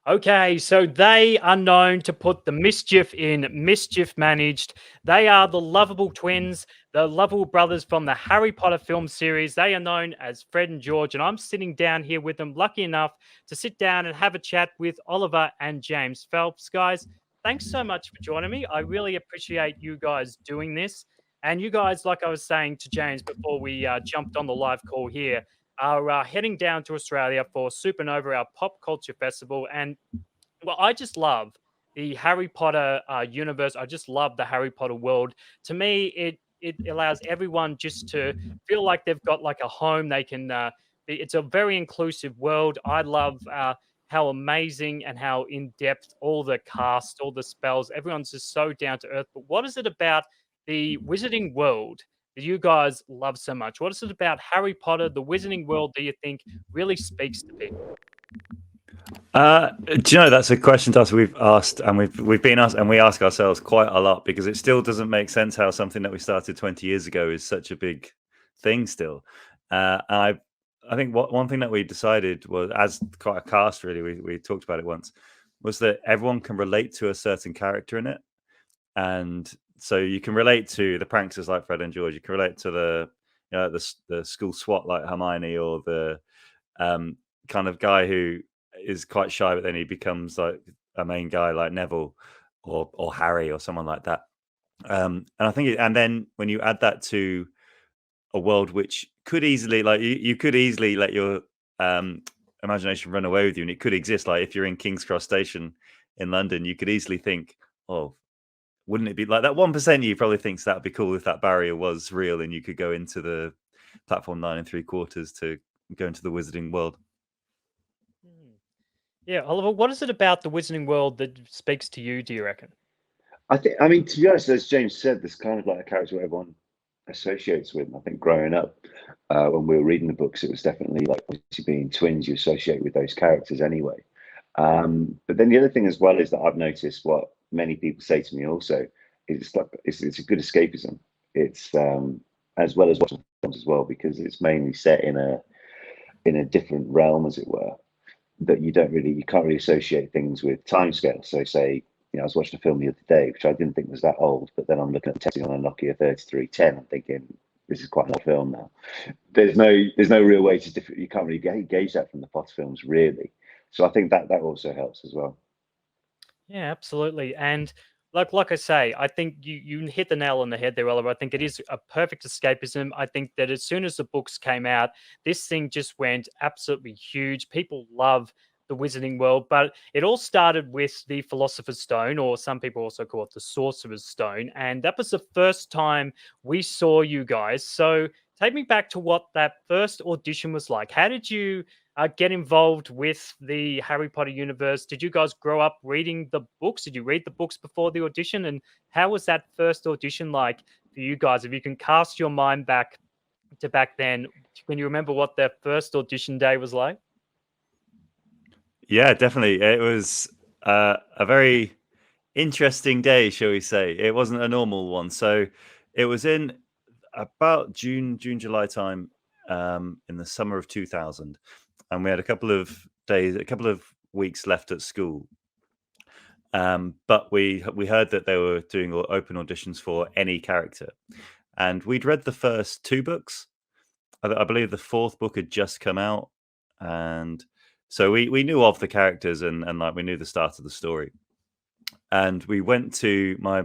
Okay, so they are known to put the mischief in Mischief Managed. They are the lovable twins, the lovable brothers from the Harry Potter film series. They are known as Fred and George, and I'm sitting down here with them, lucky enough to sit down and have a chat with Oliver and James Phelps. Guys, thanks so much for joining me. I really appreciate you guys doing this. And you guys, like I was saying to James before we jumped on the live call here, are heading down to Australia for Supernova, our pop culture festival. And well, I just love the Harry Potter universe. I just love the Harry Potter world. To me, it allows everyone just to feel like they've got like a home. They can. It's a very inclusive world. I love how amazing and how in depth all the cast, all the spells, everyone's just so down to earth. But what is it about the Wizarding world that you guys love so much? What is it about Harry Potter, the Wizarding world, that you think really speaks to people? Do you know that's a question to us we've asked and we've been asked and we ask ourselves quite a lot because it still doesn't make sense how something that we started 20 years ago is such a big thing still. I think one thing that we decided was, as quite a cast really, we talked about it once, was that everyone can relate to a certain character in it. And so you can relate to the pranksters like Fred and George, you can relate to the school SWAT like Hermione, or the kind of guy who is quite shy, but then he becomes like a main guy like Neville or Harry or someone like that. And I think, and then when you add that to a world which could easily, like you could easily let your imagination run away with you, and it could exist. Like if you're in King's Cross Station in London, you could easily think, oh, wouldn't it be like that 1% you probably thinks that'd be cool if that barrier was real and you could go into the platform 9 3/4 to go into the Wizarding world. Yeah, Oliver, what is it about the Wizarding world that speaks to you, do you reckon? I mean, to be honest, as James said, there's kind of like a character everyone associates with. And I think growing up, when we were reading the books, it was definitely like obviously being twins, you associate with those characters anyway. But then the other thing as well is that I've noticed what many people say to me also is it's a good escapism. It's as well as watching films as well, because it's mainly set in a different realm, as it were, that you can't really associate things with timescale. So say, I was watching a film the other day, which I didn't think was that old, but then I'm looking at the testing on a Nokia 3310 and thinking, this is quite an old film now. There's no real way you can't really gauge that from the Potter films, really. So I think that also helps as well. Yeah, absolutely. And like I say, I think you hit the nail on the head there, Oliver. I think it is a perfect escapism. I think that as soon as the books came out, this thing just went absolutely huge. People love the Wizarding world, but it all started with the Philosopher's Stone, or some people also call it the Sorcerer's Stone. And that was the first time we saw you guys. So take me back to what that first audition was like. How did you get involved with the Harry Potter universe? Did you guys grow up reading the books? Did you read the books before the audition? And how was that first audition like for you guys? If you can cast your mind back to back then, can you remember what their first audition day was like? Yeah, definitely. It was a very interesting day, shall we say. It wasn't a normal one. So it was in about June, July time, in the summer of 2000. And we had a couple of weeks left at school. But we heard that they were doing open auditions for any character. And we'd read the first two books. I believe the fourth book had just come out. And so we knew of the characters and like we knew the start of the story. And we went to, my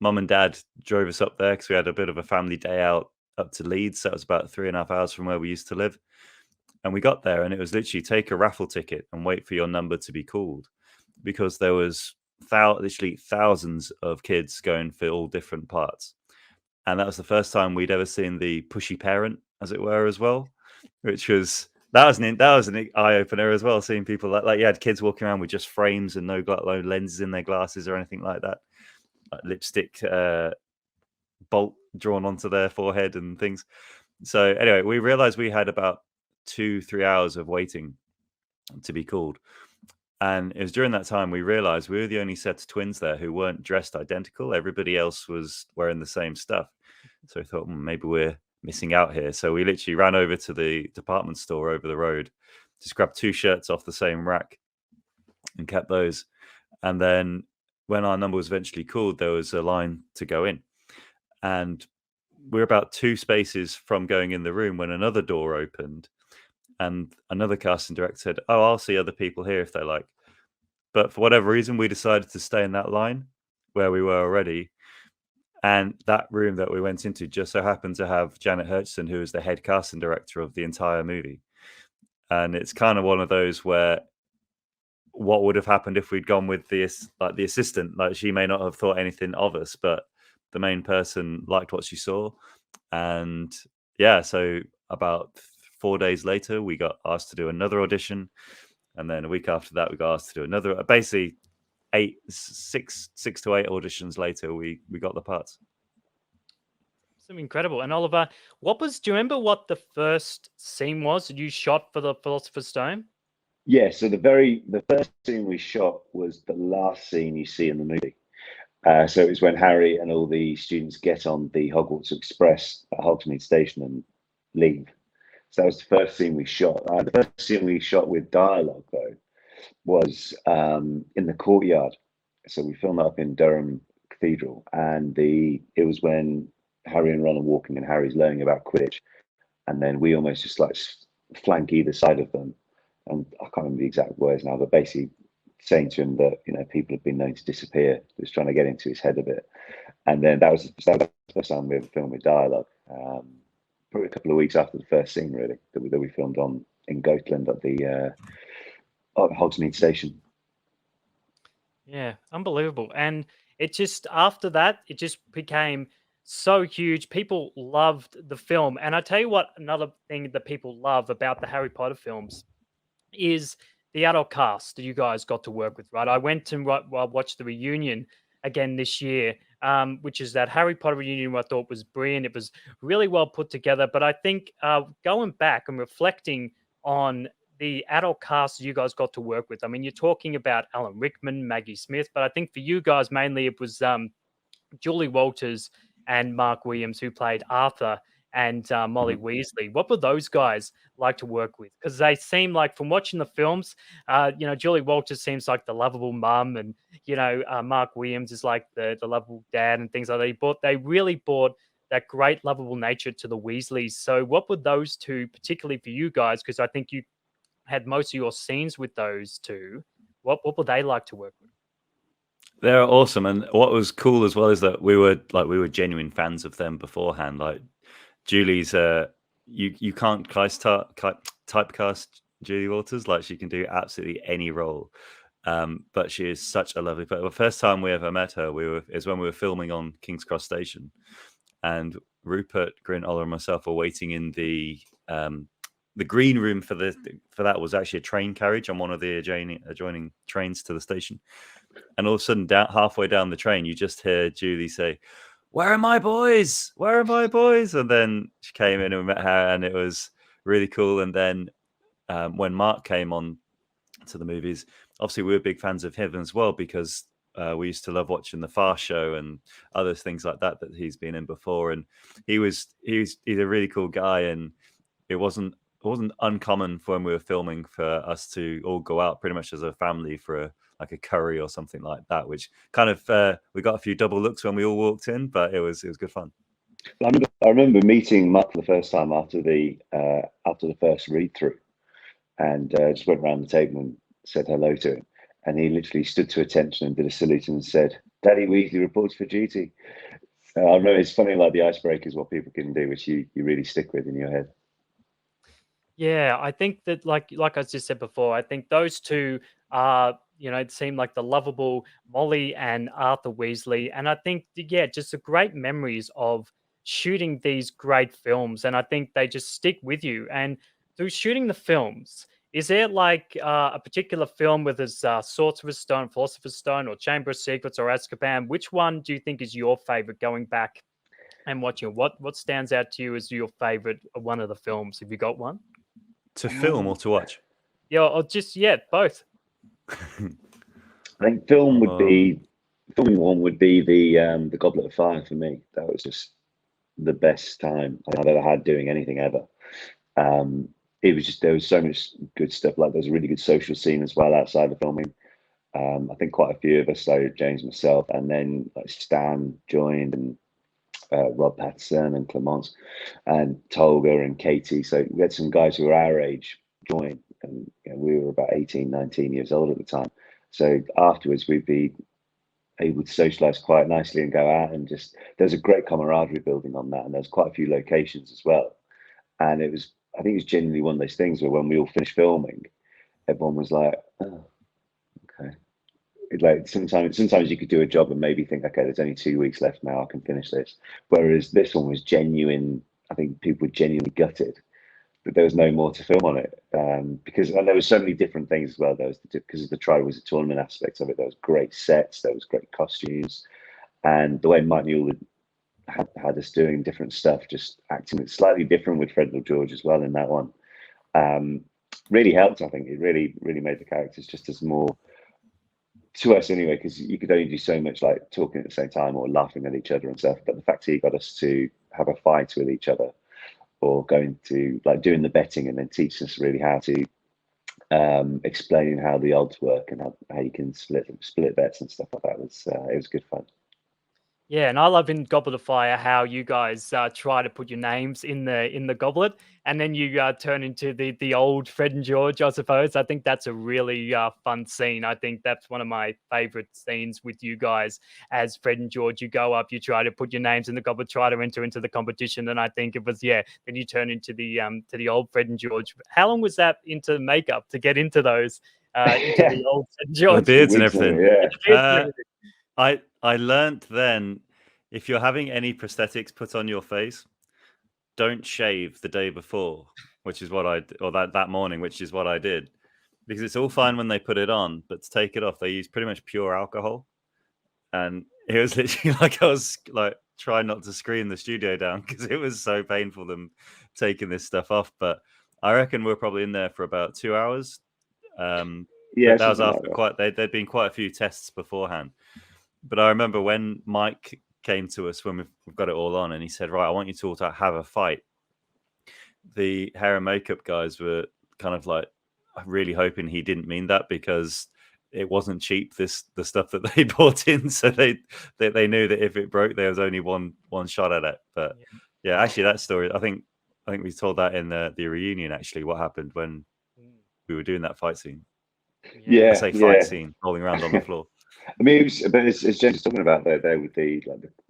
mum and dad drove us up there because we had a bit of a family day out up to Leeds. So that was about 3.5 hours from where we used to live. And we got there and it was literally take a raffle ticket and wait for your number to be called, because there was literally thousands of kids going for all different parts. And that was the first time we'd ever seen the pushy parent, as it were, as well, which was that was an eye opener as well. Seeing people like you had kids walking around with just frames and no lenses in their glasses or anything like that, like lipstick bolt drawn onto their forehead and things. So anyway, we realized we had about 2-3 hours of waiting to be called. And it was during that time we realized we were the only set of twins there who weren't dressed identical. Everybody else was wearing the same stuff. So we thought, maybe we're missing out here. So we literally ran over to the department store over the road, just grabbed 2 shirts off the same rack and kept those. And then when our number was eventually called, there was a line to go in. And we're about 2 spaces from going in the room when another door opened, and another casting director said, "Oh, I'll see other people here if they like." But for whatever reason, we decided to stay in that line where we were already. And that room that we went into just so happened to have Janet Hutchison, who was the head casting director of the entire movie. And it's kind of one of those where what would have happened if we'd gone with the assistant? Like, she may not have thought anything of us, but the main person liked what she saw. And yeah, so about 4 days later, we got asked to do another audition. And then a week after that, we got asked to do another. Basically, 6 to 8 auditions later, we got the parts. Some incredible. And Oliver, do you remember what the first scene was that you shot for the Philosopher's Stone? Yeah, so the first scene we shot was the last scene you see in the movie. So it was when Harry and all the students get on the Hogwarts Express at Hogsmeade Station and leave. So that was the first scene we shot. The first scene we shot with dialogue, though, was in the courtyard. So we filmed up in Durham Cathedral, and it was when Harry and Ron are walking, and Harry's learning about Quidditch, and then we almost just like flank either side of them. And I can't remember the exact words now, but basically saying to him that people have been known to disappear. Just trying to get into his head a bit. And then that was the first time we ever filmed with dialogue. Probably a couple of weeks after the first scene, really, that we filmed in Goatland at the Hogsmeade Station. Yeah, unbelievable. And it just, after that, it just became so huge. People loved the film. And I tell you what, another thing that people love about the Harry Potter films is the adult cast that you guys got to work with, right? I went and watched the reunion again this year, which is that Harry Potter reunion. I thought was brilliant. It was really well put together. But I think going back and reflecting on the adult cast you guys got to work with, I mean, you're talking about Alan Rickman, Maggie Smith, but I think for you guys mainly it was Julie Walters and Mark Williams, who played Arthur, and Molly Weasley. What were those guys like to work with? Because they seem like, from watching the films, Julie Walters seems like the lovable mum, and Mark Williams is like the lovable dad and things like that. They really brought that great lovable nature to the Weasleys. So what were those two, particularly for you guys? Because I think you had most of your scenes with those two. What were they like to work with? They're awesome, and what was cool as well is that we were genuine fans of them beforehand. Like, Julie's you can't typecast Julie Walters. Like, she can do absolutely any role, but she is such a lovely person. The first time we ever met her is when we were filming on King's Cross Station, and Rupert Grint, Oliver, and myself were waiting in the green room for that was actually a train carriage on one of the adjoining trains to the station. And all of a sudden, halfway down the train, you just hear Julie say, "Where are my boys? Where are my boys?" And then she came in and we met her, and it was really cool. And then when Mark came on to the movies, obviously we were big fans of him as well, because we used to love watching The Far Show and other things like that he's been in before. And he's a really cool guy, and it wasn't uncommon for when we were filming for us to all go out pretty much as a family for a curry or something like that, which kind of we got a few double looks when we all walked in, but it was good fun. I remember meeting Mark for the first time after the first read through, and just went around the table and said hello to him, and he literally stood to attention and did a salute and said, "Daddy Weasley reports for duty." I remember, it's funny, like the icebreakers, what people can do, which you really stick with in your head. Yeah, I think that, like I just said before, I think those two are, it seemed like the lovable Molly and Arthur Weasley. And I think, yeah, just the great memories of shooting these great films. And I think they just stick with you. And through shooting the films, is there like a particular film, whether it's Sorcerer's Stone, Philosopher's Stone, or Chamber of Secrets, or Azkaban? Which one do you think is your favorite going back and watching? What stands out to you as your favorite one of the films? Have you got one? To film or to watch? Yeah, or just both. I think filming one would be the Goblet of Fire for me. That was just the best time I've ever had doing anything ever. It was just, there was so much good stuff. Like, there's a really good social scene as well outside of filming. I think quite a few of us, so James, myself, and then like Stan joined, and Rob Patterson and Clemence and Tolga and Katie. So we had some guys who were our age join, and we were about 18, 19 years old at the time. So afterwards, we'd be able to socialize quite nicely and go out, and just there's a great camaraderie building on that, and there's quite a few locations as well. And I think it was genuinely one of those things where when we all finished filming, everyone was like, oh, okay. Like sometimes you could do a job and maybe think, okay, there's only 2 weeks left now, I can finish this. Whereas this one was genuine. I think people were genuinely gutted that there was no more to film on it, because and there was so many different things as well. There was because of the Try Was a Tournament aspect of it. There was great sets, there was great costumes, and the way Mike Newell had us doing different stuff, just acting it slightly different with Fred and George as well in that one. Really helped. I think it really made the characters just as more to us anyway, because you could only do so much like talking at the same time or laughing at each other and stuff. But the fact he got us to have a fight with each other, or going to like doing the betting and then teach us really how to explaining how the odds work and how you can split bets and stuff like that was it was good fun. Yeah, and I love in Goblet of Fire how you guys try to put your names in the goblet, and then you turn into the old Fred and George. I suppose I think that's a really fun scene. I think that's one of my favorite scenes with you guys as Fred and George. You go up, you try to put your names in the goblet, try to enter into the competition, and I think it was then you turn into the old Fred and George. How long was that into makeup to get into those into the old Fred and George? The beards and Weeks on it, everything. I learned then, if you're having any prosthetics put on your face, don't shave the day before, which is what or that morning, which is what I did, because it's all fine when they put it on, but to take it off, they use pretty much pure alcohol, and it was literally like I was like trying not to scream the studio down because it was so painful them taking this stuff off. But I reckon we're probably in there for about 2 hours. Yeah, But that was something after like that. there'd been quite a few tests beforehand. But I remember when Mike came to us when we've got it all on, and he said, "Right, I want you to all to have a fight." The hair and makeup guys were kind of like really hoping he didn't mean that, because it wasn't cheap, the stuff that they bought in, so they knew that if it broke, there was only one shot at it. But yeah, actually, that story, I think we told that in the reunion. Actually, what happened when we were doing that fight scene? I say fight scene, rolling around on the floor. I mean, but as James was talking about there with the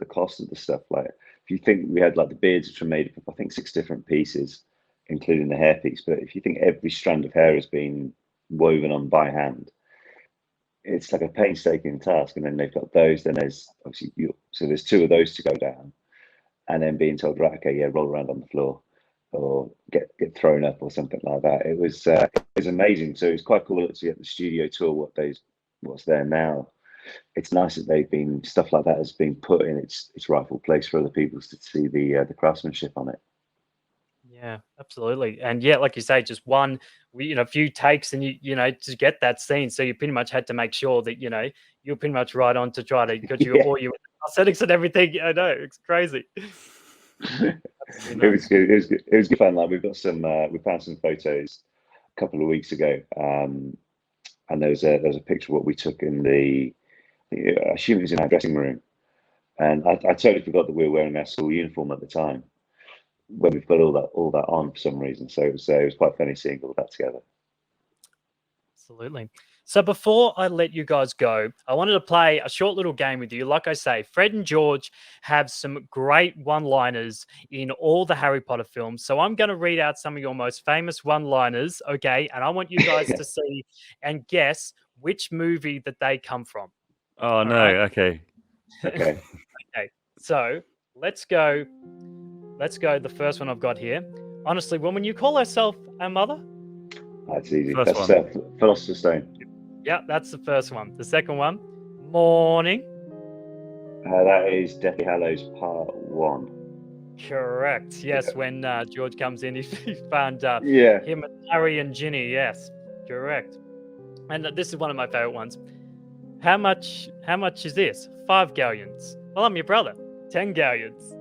cost of the stuff. Like, if you think we had like the beards, which were made up of I think 6 different pieces, including the hairpiece. But if you think every strand of hair has been woven on by hand, it's like a painstaking task. And then they've got those. Then there's obviously so there's 2 of those to go down, and then being told, right, okay, yeah, roll around on the floor or get thrown up or something like that. It was amazing. So it was quite cool to get the studio tour what's there now. It's nice that they've been stuff like that has been put in its rightful place for other people to see the craftsmanship on it. Yeah, absolutely. And yeah, like you say, just one, a few takes, and to get that scene. So you pretty much had to make sure that you're pretty much right on to try to get all your prosthetics and everything. I know, it's crazy. It was good. It was good fun. Like, we've got some, we found some photos a couple of weeks ago, and there's a picture of what we took in I assume it was in our dressing room, and I totally forgot that we were wearing our school uniform at the time when we've got all that on for some reason. So it was quite funny seeing all that together. Absolutely. So before I let you guys go, I wanted to play a short little game with you. Like I say, Fred and George have some great one-liners in all the Harry Potter films. So I'm going to read out some of your most famous one-liners, okay? And I want you guys to see and guess which movie that they come from. Oh, no. Right? Okay. Okay. So let's go. The first one I've got here. Honestly, woman, you call herself a mother? That's easy. First That's Philosopher's Stone. Yeah, that's the first one. The second one, morning. That is Deathly Hallows Part 1. Correct. Yes, Yeah. when George comes in, he found Yeah. him and Harry and Ginny. Yes, correct. And this is one of my favorite ones. How much is this? 5 galleons. Well, I'm your brother. 10 galleons.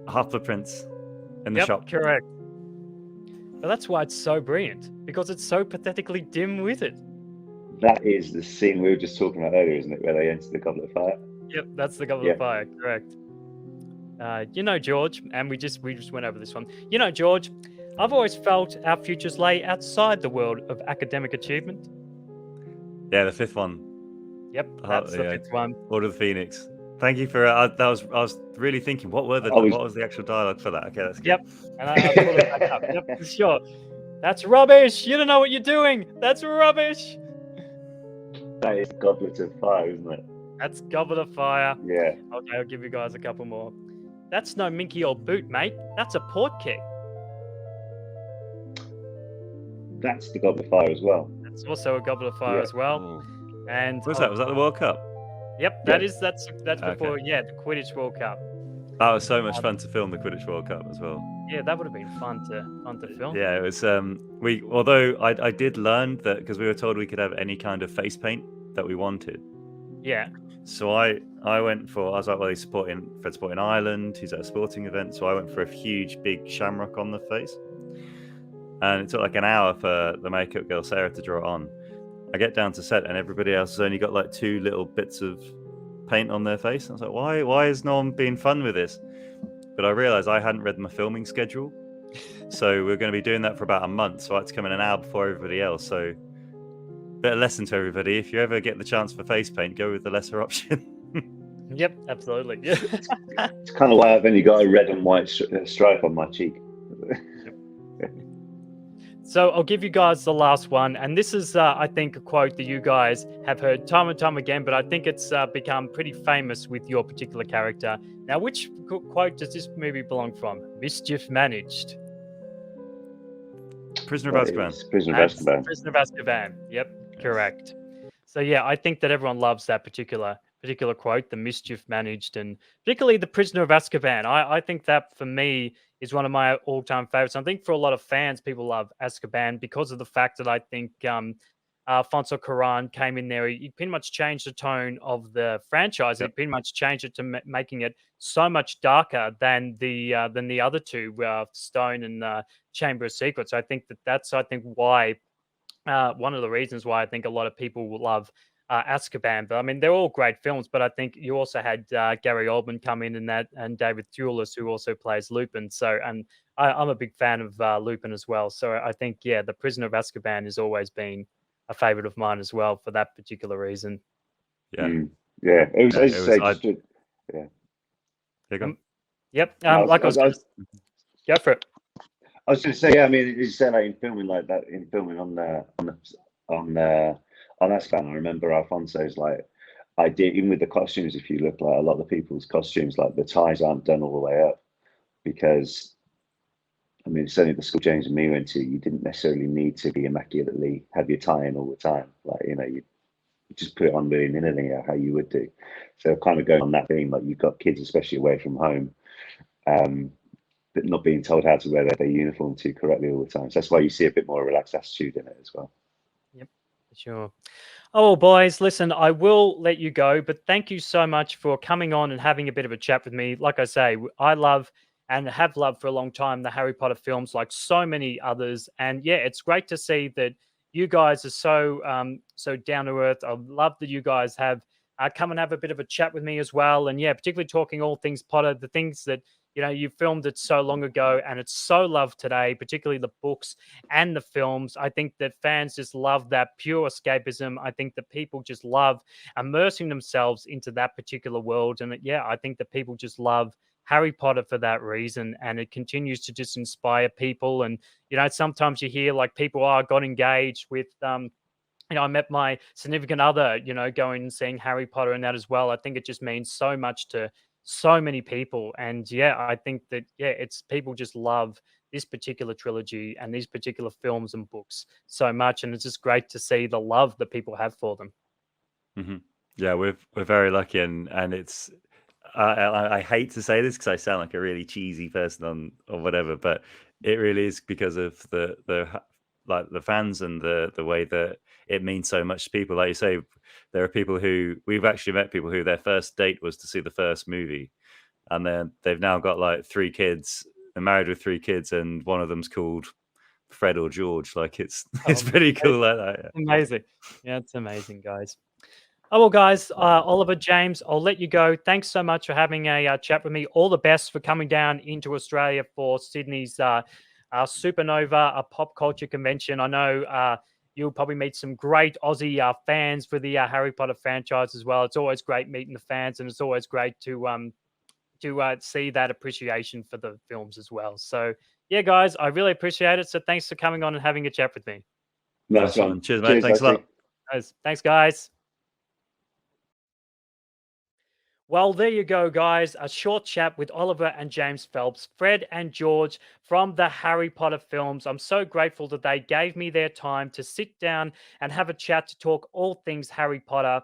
Half-Blood in the shop. Correct. But that's why it's so brilliant, because it's so pathetically dim-witted. That is the scene we were just talking about earlier, isn't it? Where they enter the Goblet of Fire. Yep, that's the Goblet of Fire, correct. George, and we just went over this one. George, I've always felt our futures lay outside the world of academic achievement. Yeah, the fifth one. Yep, that's the fifth one. Order of the Phoenix. Thank you for I was really thinking what was the actual dialogue for that? Okay, that's good. Yep, and I pulled it back up. Yep, for sure. That's rubbish. You don't know what you're doing. That's rubbish. That is Goblet of Fire, isn't it? That's Goblet of Fire. Yeah. Okay, I'll give you guys a couple more. That's no minky old boot, mate. That's a port kick. That's the Goblet of Fire as well. That's also a Goblet of Fire as well. Ooh. And was that the World Cup? Yep, that's before the Quidditch World Cup. That was so much fun to film the Quidditch World Cup as well. Yeah, that would have been fun to film. Yeah, it was. Although I did learn that because we were told we could have any kind of face paint that we wanted. Yeah. So I was like, well, Fred's supporting Ireland. He's at a sporting event, so I went for a huge, big shamrock on the face. And it took like an hour for the makeup girl Sarah to draw it on. I get down to set, and everybody else has only got like 2 little bits of paint on their face. I was like, why is no one being fun with this? But I realized I hadn't read my filming schedule, so we're going to be doing that for about a month. So I had to come in an hour before everybody else. So bit of lesson to everybody: if you ever get the chance for face paint, go with the lesser option. Yep, absolutely. Yeah. It's kind of why I've only got a red and white stripe on my cheek. So I'll give you guys the last one, and this is, I think, a quote that you guys have heard time and time again, but I think it's become pretty famous with your particular character. Now, which quote does this movie belong from? Mischief Managed. Prisoner of Azkaban. Prisoner of Azkaban. Prisoner of Azkaban. Yep, correct. So yeah, I think that everyone loves that particular quote, the Mischief Managed, and particularly the Prisoner of Azkaban. I think that for me is one of my all-time favorites. I think for a lot of fans, people love Azkaban because of the fact that I think Alfonso Cuarón came in there. He pretty much changed the tone of the franchise. Yep. He pretty much changed it to making it so much darker than the other two, Stone and Chamber of Secrets. I think that's why one of the reasons why I think a lot of people will love Azkaban. But I mean, they're all great films, but I think you also had Gary Oldman come in that, and David Thewlis, who also plays Lupin. So, and I'm a big fan of Lupin as well. So I think, yeah, The Prisoner of Azkaban has always been a favorite of mine as well for that particular reason. Yeah. Yeah. It was, as you say, yeah. There you go. Yep. Go for it. I was going to say, yeah, I mean, you said like in filming like that, in filming on Azkaban, I remember Alfonso's like idea, even with the costumes, if you look like a lot of the people's costumes, like the ties aren't done all the way up, because I mean, certainly the school James and me went to, you didn't necessarily need to be immaculately have your tie in all the time. Like, you know, you just put it on really linearly how you would do. So kind of going on that thing, like you've got kids, especially away from home, but not being told how to wear their uniform too correctly all the time. So that's why you see a bit more relaxed attitude in it as well. Yep, sure. Oh, boys, listen, I will let you go, but thank you so much for coming on and having a bit of a chat with me. Like I say, I love and have loved for a long time the Harry Potter films, like so many others. And yeah, it's great to see that you guys are so down to earth. I love that you guys have come and have a bit of a chat with me as well. And yeah, particularly talking all things Potter, the things that, you know, you filmed it so long ago and it's so loved today, particularly the books and the films. I think that fans just love that pure escapism. I think that people just love immersing themselves into that particular world. And yeah, I think that people just love Harry Potter for that reason, and it continues to just inspire people. And you know, sometimes you hear like people got engaged with you know, I met my significant other, you know, going and seeing Harry Potter and that as well. I think it just means so much to so many people. And yeah, I think that it's people just love this particular trilogy and these particular films and books so much, and it's just great to see the love that people have for them. Mm-hmm. Yeah, we're very lucky, and it's. I hate to say this because I sound like a really cheesy person or whatever, but it really is because of the fans and the way that it means so much to people. Like you say, there are people who we've actually met people who their first date was to see the first movie, and then they've now got like 3 kids. They're married with 3 kids, and one of them's called Fred or George. Like it's Oh, pretty cool like that. Yeah. amazing. Yeah, it's amazing, guys. Oh, well, guys, Oliver, James, I'll let you go. Thanks so much for having a chat with me. All the best for coming down into Australia for Sydney's Supernova, a pop culture convention. I know you'll probably meet some great Aussie fans for the Harry Potter franchise as well. It's always great meeting the fans, and it's always great to see that appreciation for the films as well. So, yeah, guys, I really appreciate it. So thanks for coming on and having a chat with me. Nice one. Cheers, mate. Thanks a lot. Thanks, guys. Well, there you go, guys. A short chat with Oliver and James Phelps, Fred and George from the Harry Potter films. I'm so grateful that they gave me their time to sit down and have a chat to talk all things Harry Potter.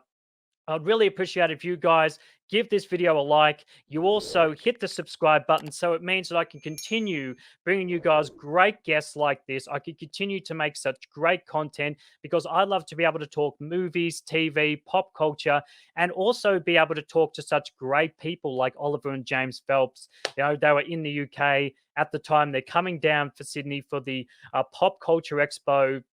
I'd really appreciate if you guys give this video a like. You also hit the subscribe button, so it means that I can continue bringing you guys great guests like this. I can continue to make such great content because I love to be able to talk movies, TV, pop culture, and also be able to talk to such great people like Oliver and James Phelps. You know, they were in the UK at the time. They're coming down for Sydney for the Pop Culture Expo,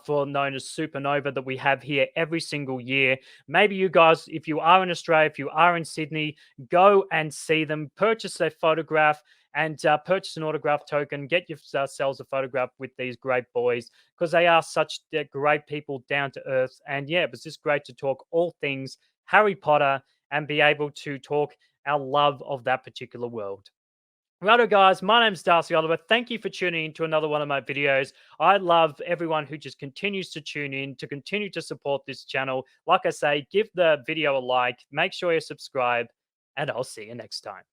for known as Supernova, that we have here every single year. Maybe you guys, if you are in Australia, if you are in Sydney, go and see them, purchase their photograph, and purchase an autograph token. Get yourselves a photograph with these great boys because they are such great people, down to earth. And yeah, it was just great to talk all things Harry Potter and be able to talk our love of that particular world. Righto, guys, my name's Darcy Oliver. Thank you for tuning in to another one of my videos. I love everyone who just continues to tune in, to continue to support this channel. Like I say, give the video a like, make sure you subscribe, and I'll see you next time.